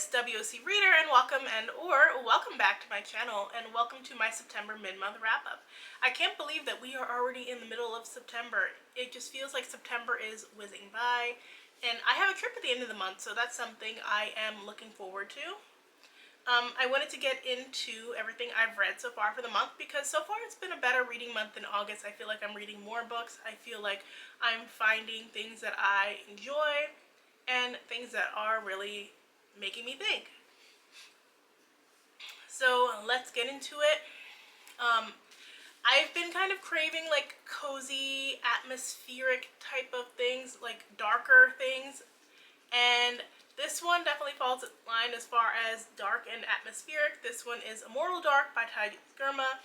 Miss WOC Reader, and welcome back to my channel, and welcome to my September mid-month wrap-up. I can't believe that we are already in the middle of September. It just feels like September is whizzing by, and I have a trip at the end of the month, so that's something I am looking forward to. I wanted to get into everything I've read so far for the month, because so far it's been a better reading month than August. I feel like I'm reading more books. I feel like I'm finding things that I enjoy and things that are really making me think. So let's get into it. I've been kind of craving like cozy, atmospheric type of things, like darker things, and this one definitely falls in line as far as dark and atmospheric. This one is Immortal Dark by Ty Gurma.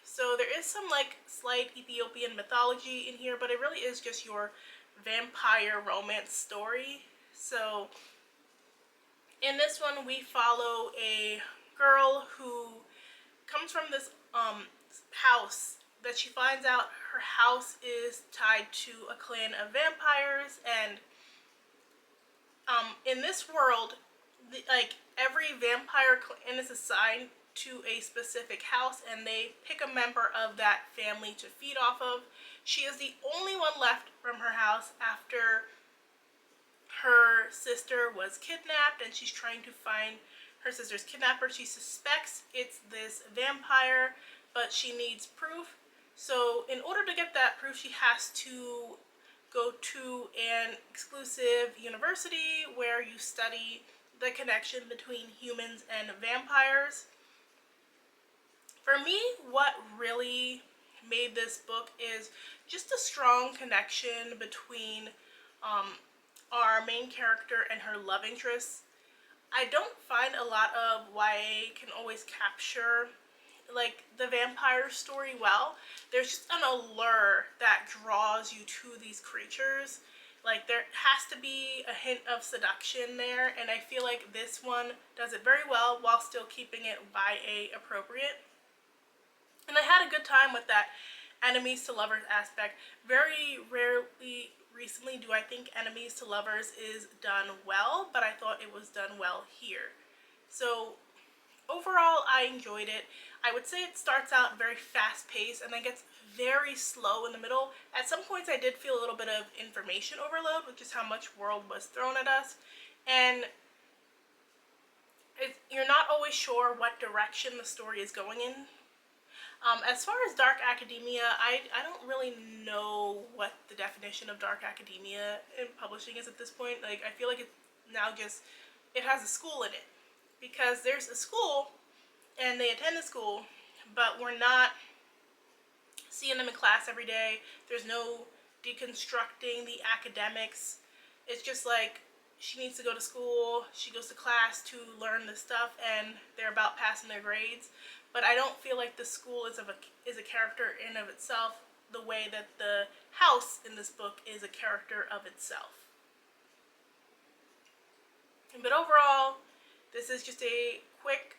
So there is some like slight Ethiopian mythology in here, but it really is just your vampire romance story. So in this one, we follow a girl who comes from this house that she finds out her house is tied to a clan of vampires, and in this world, like every vampire clan is assigned to a specific house, and they pick a member of that family to feed off of. She is the only one left from her house after her sister was kidnapped, and she's trying to find her sister's kidnapper. She suspects it's this vampire, but she needs proof. So in order to get that proof, she has to go to an exclusive university where you study the connection between humans and vampires. For me, what really made this book is just a strong connection between our main character and her love interest. I don't find a lot of YA can always capture like the vampire story well. There's just an allure that draws you to these creatures. Like there has to be a hint of seduction there, and I feel like this one does it very well while still keeping it YA appropriate. And I had a good time with that enemies to lovers aspect. Very rarely recently do I think enemies to lovers is done well, but I thought it was done well here. So overall, I enjoyed it. I would say it starts out very fast paced and then gets very slow in the middle. At some points I did feel a little bit of information overload, which is how much world was thrown at us, and you're not always sure what direction the story is going in. As far as dark academia, I don't really know what the definition of dark academia in publishing is at this point. Like I feel like it now just, it has a school in it, because there's a school and they attend the school, but we're not seeing them in class every day. There's no deconstructing the academics. It's just like she needs to go to school, she goes to class to learn this stuff, and they're about passing their grades. But I don't feel like the school is a character in of itself the way that the house in this book is a character of itself. But overall, this is just a quick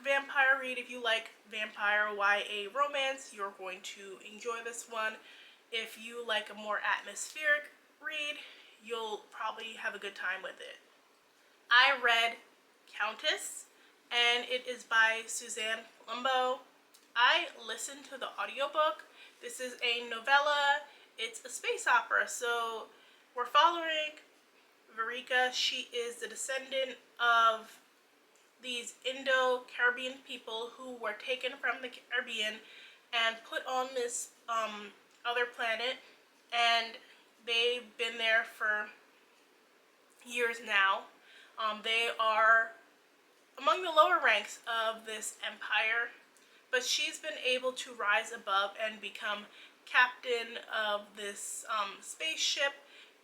vampire read. If you like vampire YA romance, you're going to enjoy this one. If you like a more atmospheric read, you'll probably have a good time with it. I read Countess, and it is by Suzanne Colombo. I listened to the audiobook. This is a novella. It's a space opera, so we're following Verika. She is the descendant of these Indo-Caribbean people who were taken from the Caribbean and put on this other planet, and they've been there for years now. They are among the lower ranks of this empire, but she's been able to rise above and become captain of this spaceship,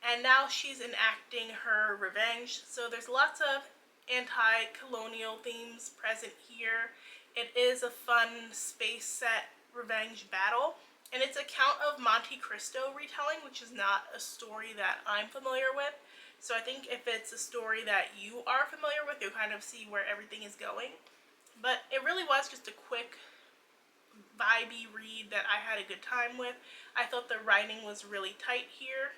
and now she's enacting her revenge. So there's lots of anti-colonial themes present here. It is a fun space set revenge battle, and it's a Count of Monte Cristo retelling, which is not a story that I'm familiar with. So I think if it's a story that you are familiar with, you'll kind of see where everything is going. But it really was just a quick, vibey read that I had a good time with. I thought the writing was really tight here.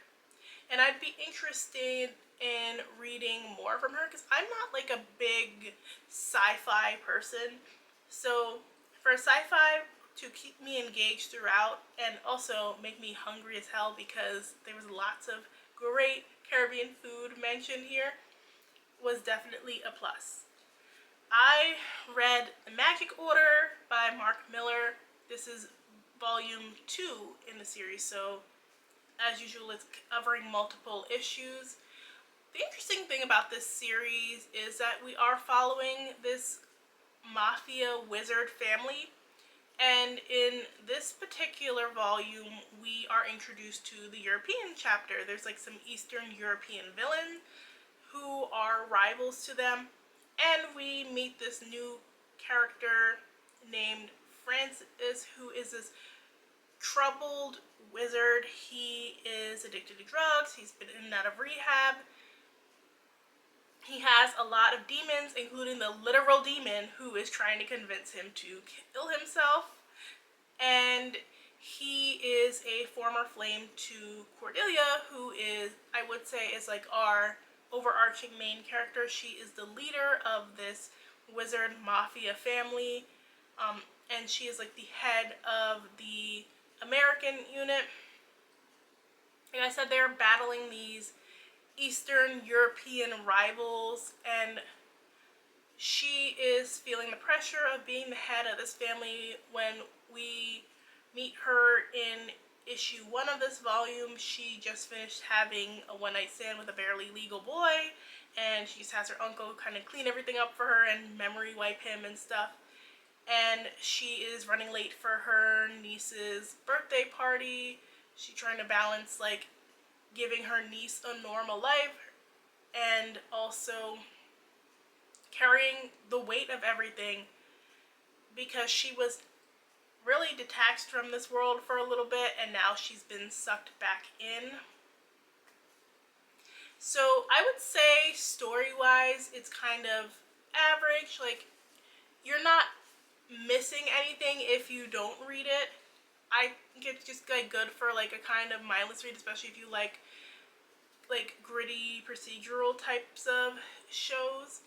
And I'd be interested in reading more from her because I'm not like a big sci-fi person. So for sci-fi to keep me engaged throughout and also make me hungry as hell because there was lots of great Caribbean food mentioned here was definitely a plus. I read The Magic Order by Mark Miller. This is volume 2 in the series, so as usual, it's covering multiple issues. The interesting thing about this series is that we are following this mafia wizard family, and in this particular volume, we are introduced to the European chapter. There's like some Eastern European villains who are rivals to them, and we meet this new character named Francis, who is this troubled wizard. He is addicted to drugs. He's been in and out of rehab. He has a lot of demons, including the literal demon who is trying to convince him to kill himself. And he is a former flame to Cordelia, who is, I would say, is like our overarching main character. She is the leader of this wizard mafia family, and she is like the head of the American unit. Like I said, they're battling these Eastern European rivals, and she is feeling the pressure of being the head of this family. When we meet her in issue 1 of this volume, she just finished having a one-night stand with a barely legal boy, and she just has her uncle kind of clean everything up for her and memory wipe him and stuff. And she is running late for her niece's birthday party. She's trying to balance like giving her niece a normal life and also carrying the weight of everything because she was really detached from this world for a little bit and now she's been sucked back in. So I would say story-wise it's kind of average. Like, you're not missing anything if you don't read it. I think it's just like good for like a kind of mindless read, especially if you like gritty procedural types of shows.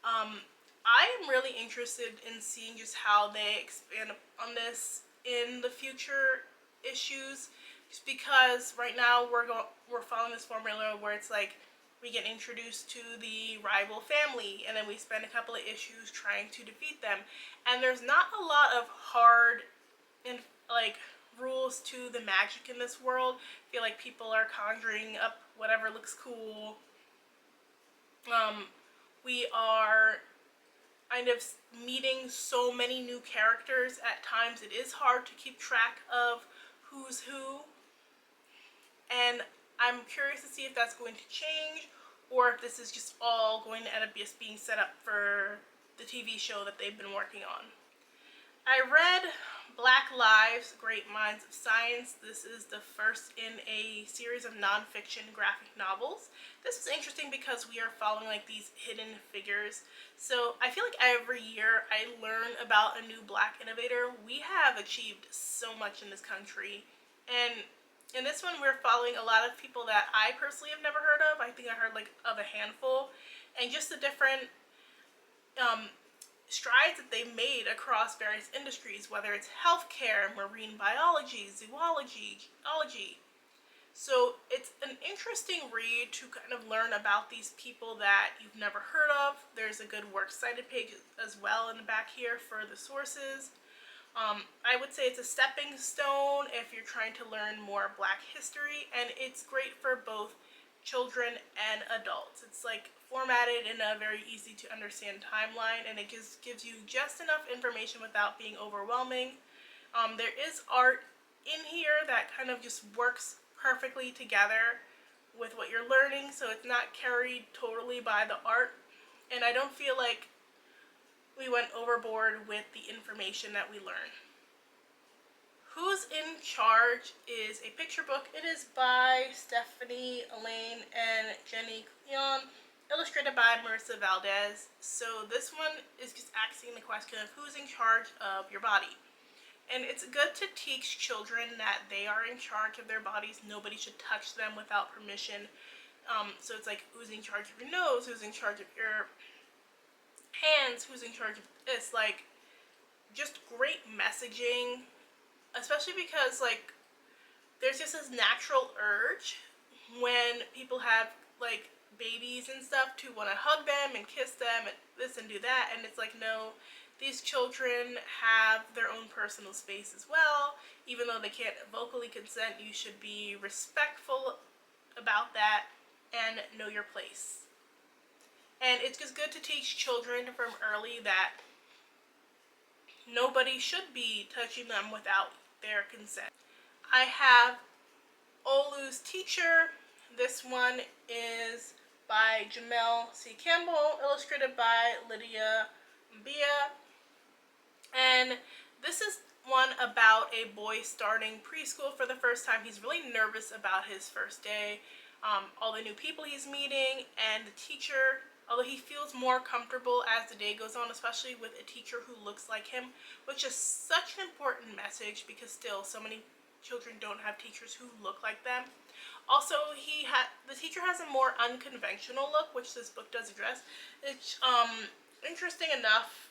I am really interested in seeing just how they expand on this in the future issues, just because right now we're following this formula where it's like we get introduced to the rival family and then we spend a couple of issues trying to defeat them, and there's not a lot of hard and like rules to the magic in this world. I feel like people are conjuring up whatever looks cool. We are kind of meeting so many new characters at times it is hard to keep track of who's who, and I'm curious to see if that's going to change or if this is just all going to end up just being set up for the TV show that they've been working on. I read Black Lives, Great Minds of Science. This is the first in a series of nonfiction graphic novels. This is interesting because we are following like these hidden figures. So I feel like every year I learn about a new Black innovator. We have achieved so much in this country, and in this one we're following a lot of people that I personally have never heard of. I think I heard like of a handful, and just the different strides that they've made across various industries, whether it's healthcare, marine biology, zoology, geology. So it's an interesting read to kind of learn about these people that you've never heard of. There's a good works cited page as well in the back here for the sources. I would say it's a stepping stone if you're trying to learn more Black history, and it's great for both children and adults. It's like formatted in a very easy to understand timeline, and it just gives you just enough information without being overwhelming. There is art in here that kind of just works perfectly together with what you're learning, so it's not carried totally by the art, and I don't feel like we went overboard with the information that we learned. Who's in Charge is a picture book. It is by Stephanie Elaine and Jenny Cleon, illustrated by Marissa Valdez. So this one is just asking the question of who's in charge of your body. And it's good to teach children that they are in charge of their bodies. Nobody should touch them without permission. So it's like, who's in charge of your nose, who's in charge of your hands, who's in charge of this, like, just great messaging, especially because, like, there's just this natural urge when people have, like, babies and stuff to want to hug them and kiss them and this and do that, and it's like, no, these children have their own personal space as well. Even though they can't vocally consent, you should be respectful about that and know your place. And it's just good to teach children from early that nobody should be touching them without their consent. I have Olu's Teacher. This one is by Jamel C. Campbell, illustrated by Lydia Mbia. And this is one about a boy starting preschool for the first time. He's really nervous about his first day, all the new people he's meeting, and the teacher, although he feels more comfortable as the day goes on, especially with a teacher who looks like him, which is such an important message because still so many children don't have teachers who look like them. Also, the teacher has a more unconventional look, which this book does address. It's interesting enough.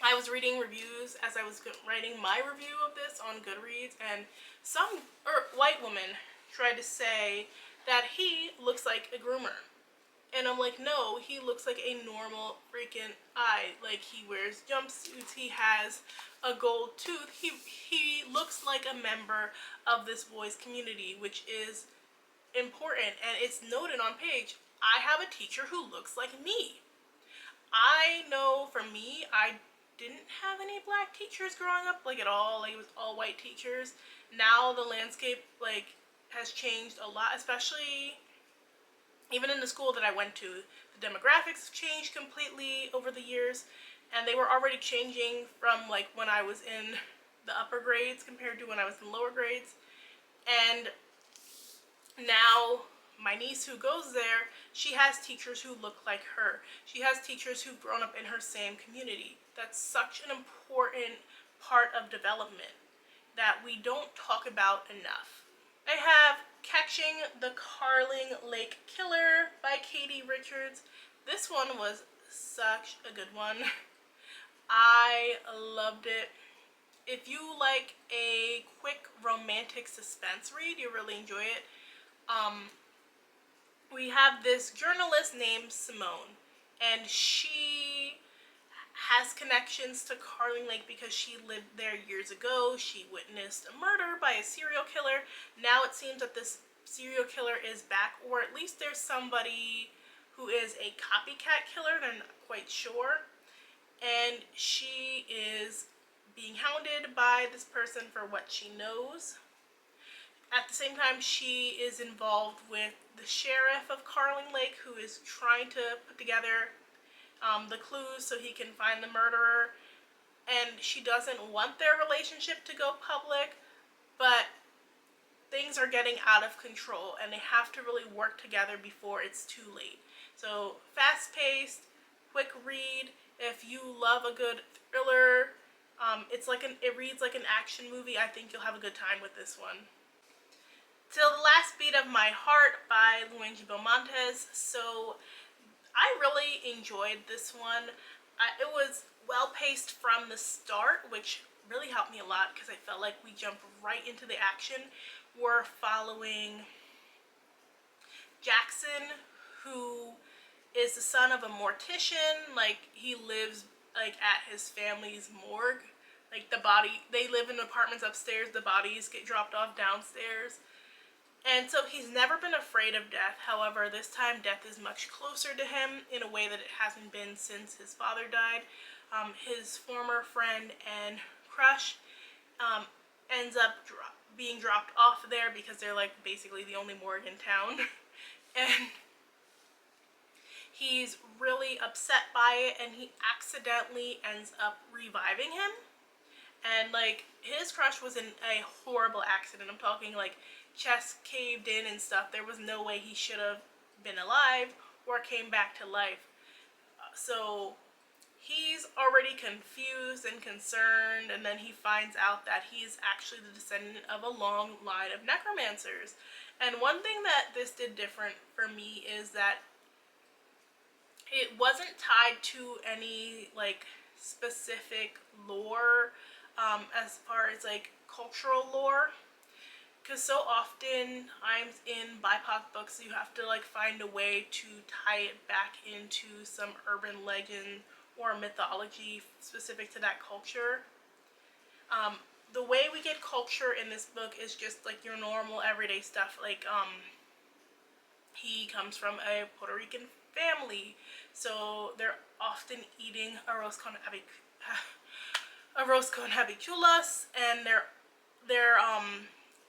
I was reading reviews as I was writing my review of this on Goodreads, and some white woman tried to say that he looks like a groomer. And I'm like, no, he looks like a normal freaking eye. Like, he wears jumpsuits, he has a gold tooth. He looks like a member of this boy's community, which is important. And it's noted on page, I have a teacher who looks like me. I know for me, I didn't have any black teachers growing up, like, at all. Like, it was all white teachers. Now the landscape, like, has changed a lot, especially even in the school that I went to. The demographics have changed completely over the years, and they were already changing from, like, when I was in the upper grades compared to when I was in lower grades. And now my niece who goes there, she has teachers who look like her. She has teachers who've grown up in her same community. That's such an important part of development that we don't talk about enough. I have Catching the Carling Lake Killer by Katie Richards. This one was such a good one. I loved it. If you like a quick romantic suspense read, you'll really enjoy it. We have this journalist named Simone, and she has connections to Carling Lake because she lived there years ago. She witnessed a murder by a serial killer. Now it seems that this serial killer is back, or at least there's somebody who is a copycat killer. They're not quite sure. And she is being hounded by this person for what she knows. At the same time, she is involved with the sheriff of Carling Lake, who is trying to put together the clues so he can find the murderer. And she doesn't want their relationship to go public, but things are getting out of control and they have to really work together before it's too late. So fast-paced, quick read. If you love a good thriller, it reads like an action movie. I think you'll have a good time with this one. Till the Last Beat of My Heart by Luigi Belmontes. So I really enjoyed this one. It was well paced from the start, which really helped me a lot because I felt like we jumped right into the action. We're following Jackson, who is the son of a mortician. Like, he lives, like, at his family's morgue. Like, they live in apartments upstairs, the bodies get dropped off downstairs. And so he's never been afraid of death. However, this time death is much closer to him in a way that it hasn't been since his father died. His former friend and crush ends up being dropped off there because they're, like, basically the only morgue in town. And he's really upset by it, and he accidentally ends up reviving him. And, like, his crush was in a horrible accident. I'm talking, like, chest caved in and stuff. There was no way he should have been alive or came back to life. So he's already confused and concerned, and then he finds out that he's actually the descendant of a long line of necromancers. And one thing that this did different for me is that it wasn't tied to any like specific lore, as far as like cultural lore, because so often I'm in BIPOC books you have to like find a way to tie it back into some urban legend or mythology specific to that culture. The way we get culture in this book is just like your normal everyday stuff, like he comes from a Puerto Rican family, so they're often eating arroz con habichuelas, and they're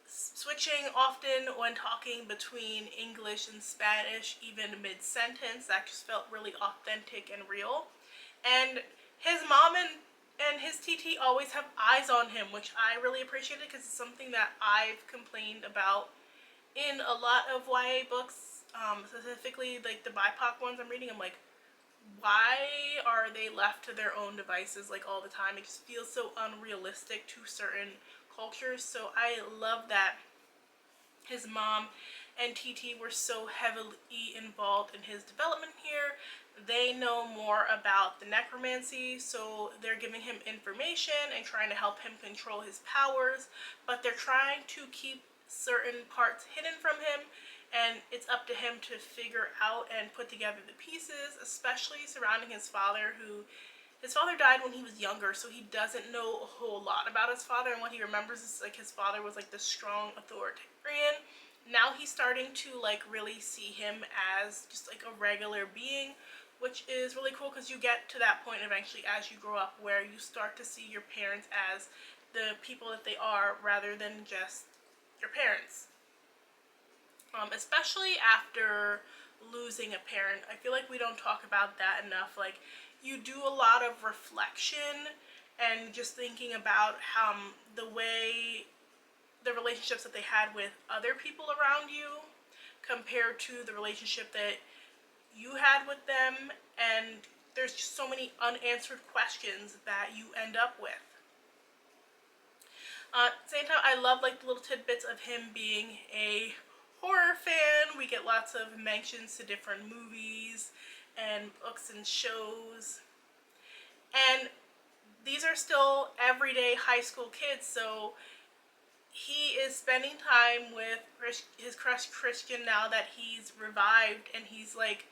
switching often when talking between English and Spanish, even mid-sentence. That just felt really authentic and real. And his mom and his TT always have eyes on him, which I really appreciated because it's something that I've complained about in a lot of YA books, specifically like the BIPOC ones I'm reading. I'm like, why are they left to their own devices like all the time? It just feels so unrealistic to certain cultures. So I love that his mom and TT were so heavily involved in his development here. They know more about the necromancy, so they're giving him information and trying to help him control his powers, but they're trying to keep certain parts hidden from him, and it's up to him to figure out and put together the pieces, especially surrounding his father, who his father died when he was younger, so he doesn't know a whole lot about his father, and what he remembers is like his father was like the strong authoritarian. Now he's starting to like really see him as just like a regular being, which is really cool because you get to that point eventually as you grow up where you start to see your parents as the people that they are rather than just your parents. Especially after losing a parent, I feel like we don't talk about that enough. Like, you do a lot of reflection and just thinking about the way the relationships that they had with other people around you compared to the relationship that you had with them, and there's just so many unanswered questions that you end up with. At the same time, I love like the little tidbits of him being a horror fan. We get lots of mentions to different movies and books and shows. And these are still everyday high school kids, so he is spending time with his crush Christian now that he's revived, and he's like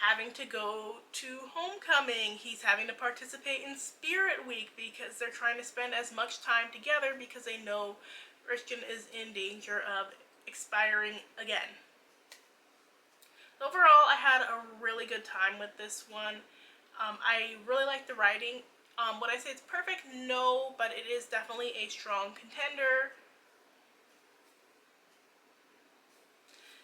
having to go to homecoming. He's having to participate in Spirit Week because they're trying to spend as much time together because they know Christian is in danger of expiring again. Overall, I had a really good time with this one. I really like the writing. Would I say it's perfect? No, but it is definitely a strong contender.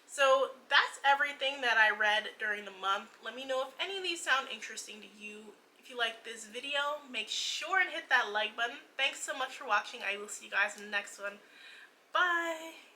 So that's everything that I read during the month. Let me know if any of these sound interesting to you. If you like this video, make sure and hit that like button. Thanks so much for watching. I will see you guys in the next one. Bye!